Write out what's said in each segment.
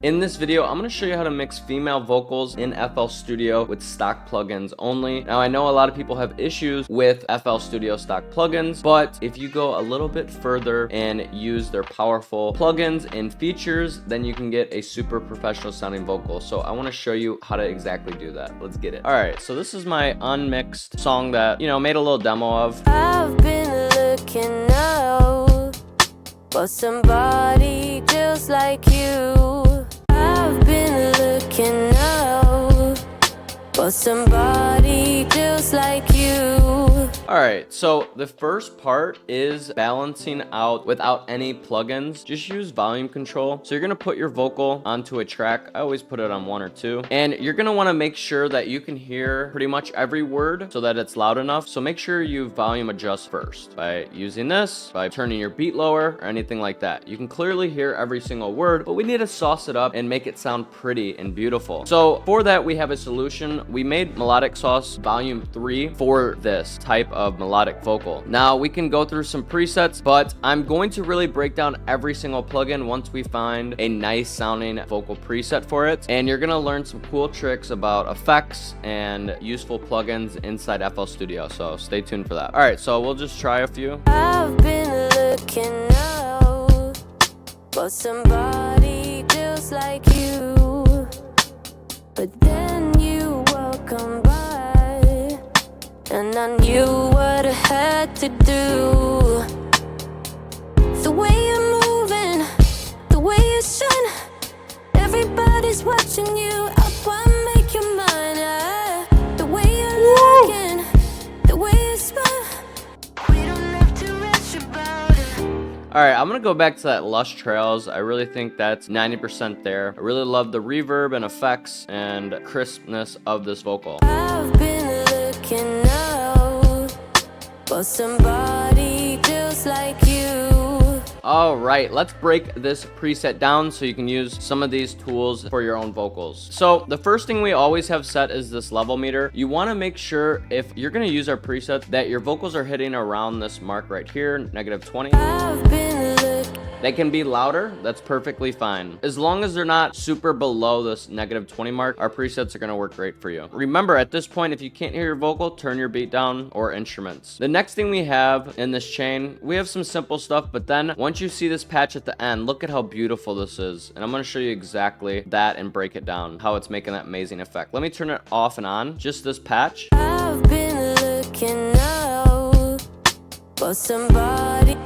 In this video, I'm going to show you how to mix female vocals in FL Studio with stock plugins only. Now, I know a lot of people have issues with FL Studio stock plugins, but if you go a little bit further and use their powerful plugins and features, then you can get a super professional sounding vocal. So I want to show you how to exactly do that. Let's get it. All right, so this is my unmixed song that, made a little demo of. I've been looking out for somebody just like you. I've been looking out for somebody just like you. All right, so the first part is balancing out without any plugins. Just use volume control. So you're gonna put your vocal onto a track. I always put it on 1 or 2. And you're gonna wanna make sure that you can hear pretty much every word so that it's loud enough. So make sure you volume adjust first by using this, by turning your beat lower or anything like that. You can clearly hear every single word, but we need to sauce it up and make it sound pretty and beautiful. So for that, we have a solution. We made Melodic Sauce Volume 3 for this type of melodic vocal. Now we can go through some presets, but I'm going to really break down every single plugin once we find a nice sounding vocal preset for it. And you're gonna learn some cool tricks about effects and useful plugins inside FL Studio. So stay tuned for that. All right, so we'll just try a few. I've been looking out for somebody just like you, but then you welcome by, and I knew what I had to do. The way you're moving, the way you shine, everybody's watching you. Up, I make your mind. The way you're looking, the way you smile, we don't have to rush about it. All right, I'm gonna go back to that Lush Trails. I really think that's 90% there. I really love the reverb and effects and crispness of this vocal. I've been looking out for somebody just like you. All right, let's break this preset down so you can use some of these tools for your own vocals. So the first thing we always have set is this level meter. You want to make sure if you're going to use our preset that your vocals are hitting around this mark right here, -20. I've been looking. They can be louder, that's perfectly fine. As long as they're not super below this -20 mark, our presets are gonna work great for you. Remember, at this point, if you can't hear your vocal, turn your beat down or instruments. The next thing we have in this chain, we have some simple stuff, but then once you see this patch at the end, look at how beautiful this is. And I'm gonna show you exactly that and break it down, how it's making that amazing effect. Let me turn it off and on, just this patch. I've been looking out for somebody.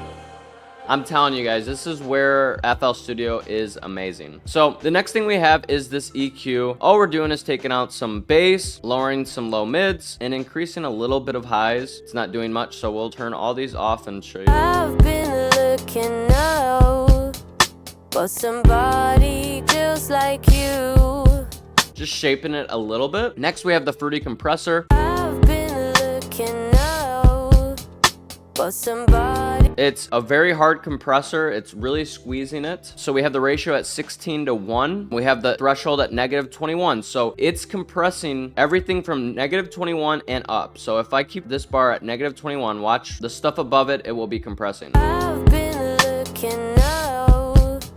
I'm telling you guys, this is where FL Studio is amazing. So the next thing we have is this EQ. All we're doing is taking out some bass, lowering some low mids, and increasing a little bit of highs. It's not doing much, so we'll turn all these off and show you. I've been looking out for somebody just like you. Just shaping it a little bit. Next, we have the Fruity Compressor. I've been looking out for somebody. It's a very hard compressor. It's really squeezing it. So we have the ratio at 16:1. We have the threshold at -21. So it's compressing everything from -21 and up. So if I keep this bar at -21, watch the stuff above it, it will be compressing. I've been looking out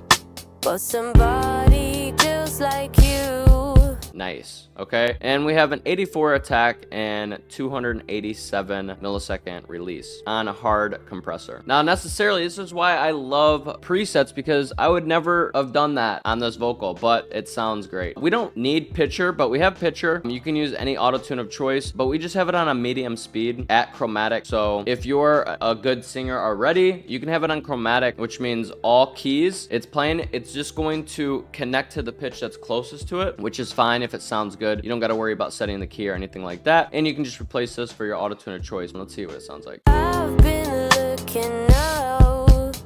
for somebody just like you. Nice. Okay. And we have an 84 attack and 287 millisecond release on a hard compressor. Now, necessarily, this is why I love presets, because I would never have done that on this vocal, but it sounds great. We don't need pitcher, but we have pitcher. You can use any auto tune of choice, but we just have it on a medium speed at chromatic. So if you're a good singer already, you can have it on chromatic, which means all keys it's playing, it's just going to connect to the pitch that's closest to it, which is fine if it sounds good. You don't got to worry about setting the key or anything like that. And you can just replace this for your auto tune of choice. Let's see what it sounds like. I've been looking out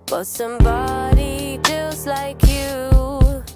for somebody just like you.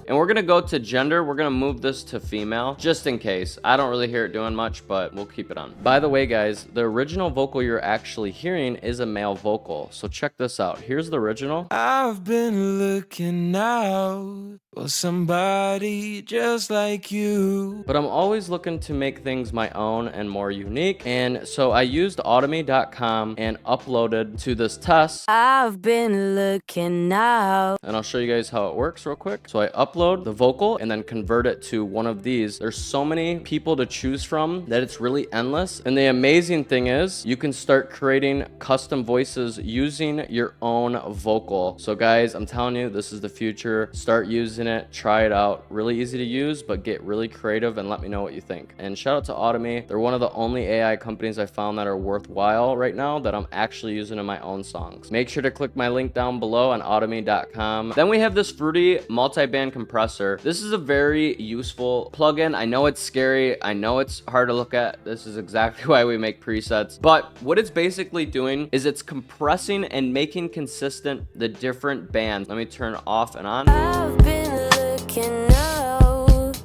And we're gonna go to gender. We're gonna move this to female, just in case. I don't really hear it doing much, but we'll keep it on. By the way, guys, the original vocal you're actually hearing is a male vocal. So check this out. Here's the original. I've been looking out for somebody just like you. But I'm always looking to make things my own and more unique. And so I used Automy.com and uploaded to this test. I've been looking out. And I'll show you guys how it works real quick. So I upload upload the vocal and then convert it to one of these. There's so many people to choose from that it's really endless. And the amazing thing is you can start creating custom voices using your own vocal. So guys, I'm telling you, this is the future. Start using it, try it out. Really easy to use, but get really creative and let me know what you think. And shout out to Audemy. They're one of the only AI companies I found that are worthwhile right now that I'm actually using in my own songs. Make sure to click my link down below on audemy.com. Then we have this Fruity multi-band compressor. This is a very useful plugin. I know it's scary. I know it's hard to look at. This is exactly why we make presets. But what it's basically doing is it's compressing and making consistent the different bands. Let me turn off and on. I've been looking out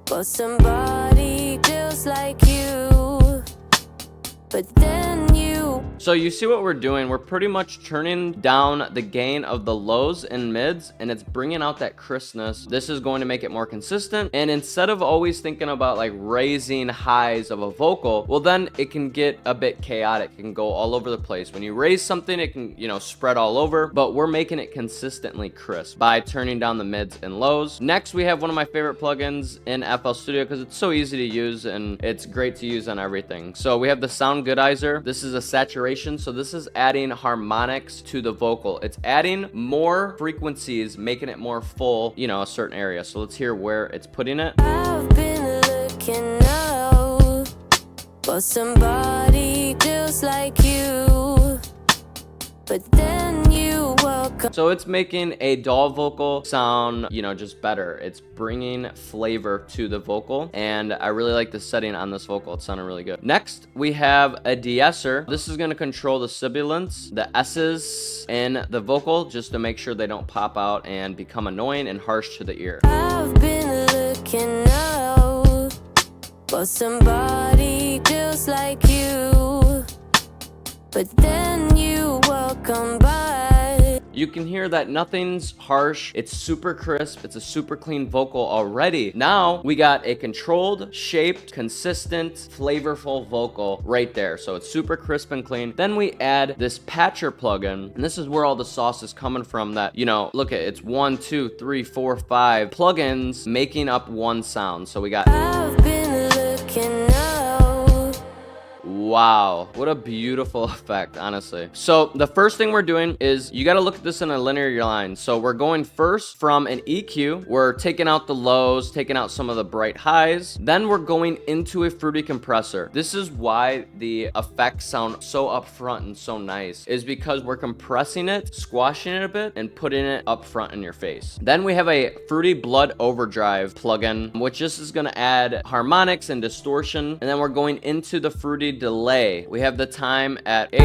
for somebody just like you, but then you. So you see what we're doing? We're pretty much turning down the gain of the lows and mids, and it's bringing out that crispness. This is going to make it more consistent. And instead of always thinking about like raising highs of a vocal, well, then it can get a bit chaotic. It can go all over the place. When you raise something, it can, you know, spread all over, but we're making it consistently crisp by turning down the mids and lows. Next, we have one of my favorite plugins in FL Studio because it's so easy to use and it's great to use on everything. So we have the Sound Goodizer. This is a saturation. So this is adding harmonics to the vocal. It's adding more frequencies, making it more full, you know, a certain area. So let's hear where it's putting it. I've been looking out for somebody just like you, but then you welcome. So it's making a doll vocal sound, you know, just better. It's bringing flavor to the vocal, and I really like the setting on this vocal. It sounded really good. Next, we have a de-esser. This is going to control the sibilants, the S's in the vocal, just to make sure they don't pop out and become annoying and harsh to the ear. I've been looking out for somebody just like you, but then you welcome by. You can hear that nothing's harsh. It's super crisp. It's a super clean vocal already. Now we got a controlled, shaped, consistent, flavorful vocal right there. So it's super crisp and clean. Then we add this patcher plugin, and this is where all the sauce is coming from. That, you know, look at it, it's 1, 2, 3, 4, 5 plugins making up one sound. So we got. I've been looking out. Wow, what a beautiful effect, honestly. So the first thing we're doing is you got to look at this in a linear line. So we're going first from an EQ. We're taking out the lows, taking out some of the bright highs. Then we're going into a Fruity compressor. This is why the effects sound so upfront and so nice, is because we're compressing it, squashing it a bit, and putting it up front in your face. Then we have a Fruity Blood Overdrive plugin, which just is going to add harmonics and distortion. And then we're going into the Fruity Delay. We have the time at 8.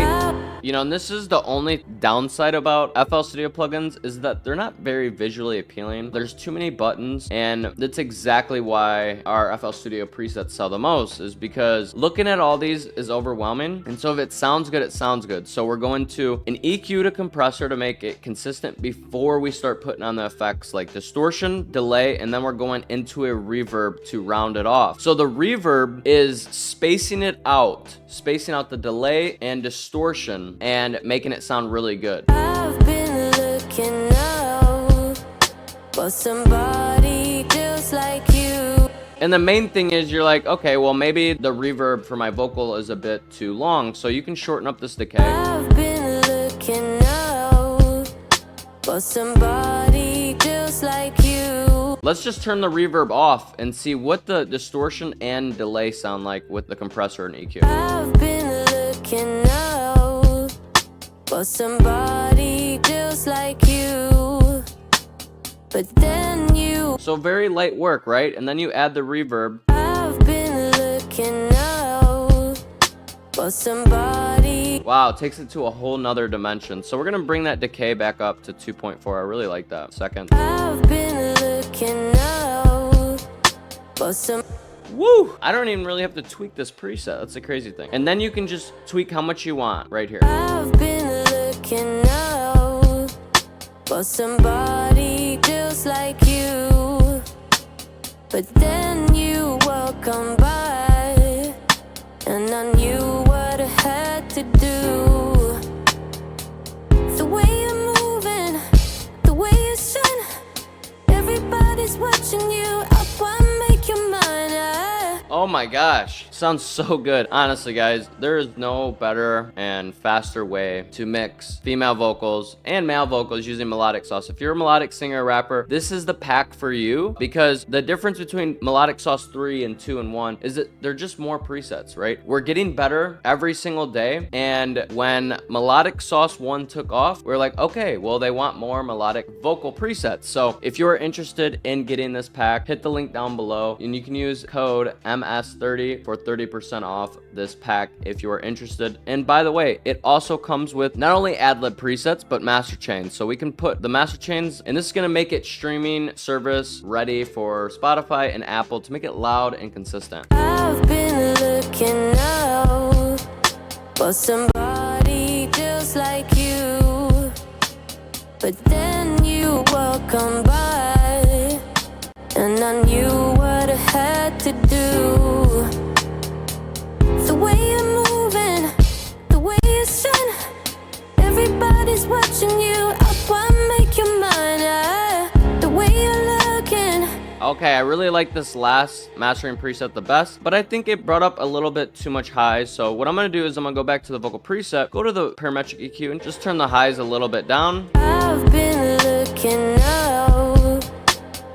You know, and this is the only downside about FL Studio plugins, is that they're not very visually appealing. There's too many buttons, and that's exactly why our FL Studio presets sell the most, is because looking at all these is overwhelming. And so if it sounds good, it sounds good. So we're going to an EQ to compressor to make it consistent before we start putting on the effects like distortion, delay, and then we're going into a reverb to round it off. So the reverb is spacing it out, spacing out the delay and distortion and making it sound really good. I've been looking out for somebody just like you. And the main thing is you're like, okay, well, maybe the reverb for my vocal is a bit too long, so you can shorten up this decay. I've been looking out for somebody just like you. Let's just turn the reverb off and see what the distortion and delay sound like with the compressor and EQ. I've been looking out for somebody just like you, but then you. So very light work, right? And then you add the reverb. I've been looking out for somebody. Wow, it takes it to a whole nother dimension. So we're gonna bring that decay back up to 2.4. I really like that. Second. I've been looking out for some. Woo! I don't even really have to tweak this preset. That's the crazy thing. And then you can just tweak how much you want right here. I've been looking out for somebody just like you, but then you welcome by, and I knew what I had to do. The way you're moving, the way you shine, everybody Oh my gosh, sounds so good. Honestly, guys, there is no better and faster way to mix female vocals and male vocals using Melodic Sauce. If you're a melodic singer or rapper, this is the pack for you, because the difference between Melodic Sauce 3 and 2 and 1 is that they're just more presets, right? We're getting better every single day, and when Melodic Sauce 1 took off, we're like, okay, well, they want more melodic vocal presets. So if you're interested in getting this pack, hit the link down below, and you can use code MS30 for 30% off this pack if you are interested. And by the way, it also comes with not only ad-lib presets, but master chains. So we can put the master chains, and this is gonna make it streaming service ready for Spotify and Apple to make it loud and consistent. I've been looking out for somebody just like you, but then you walk on by, and I knew what I had to do. The way you're moving, the way you shine, everybody's watching you. I wanna make you mine. The way you're looking. Okay, I really like this last mastering preset the best, but I think it brought up a little bit too much highs. So what I'm gonna do is I'm gonna go back to the vocal preset, go to the parametric EQ, and just turn the highs a little bit down. I've been looking out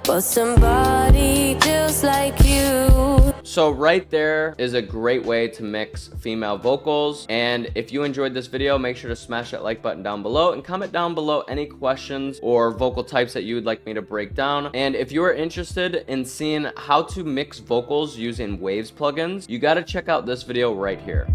for somebody just like you. So right there is a great way to mix female vocals. And if you enjoyed this video, make sure to smash that like button down below and comment down below any questions or vocal types that you would like me to break down. And if you are interested in seeing how to mix vocals using Waves plugins, you got to check out this video right here.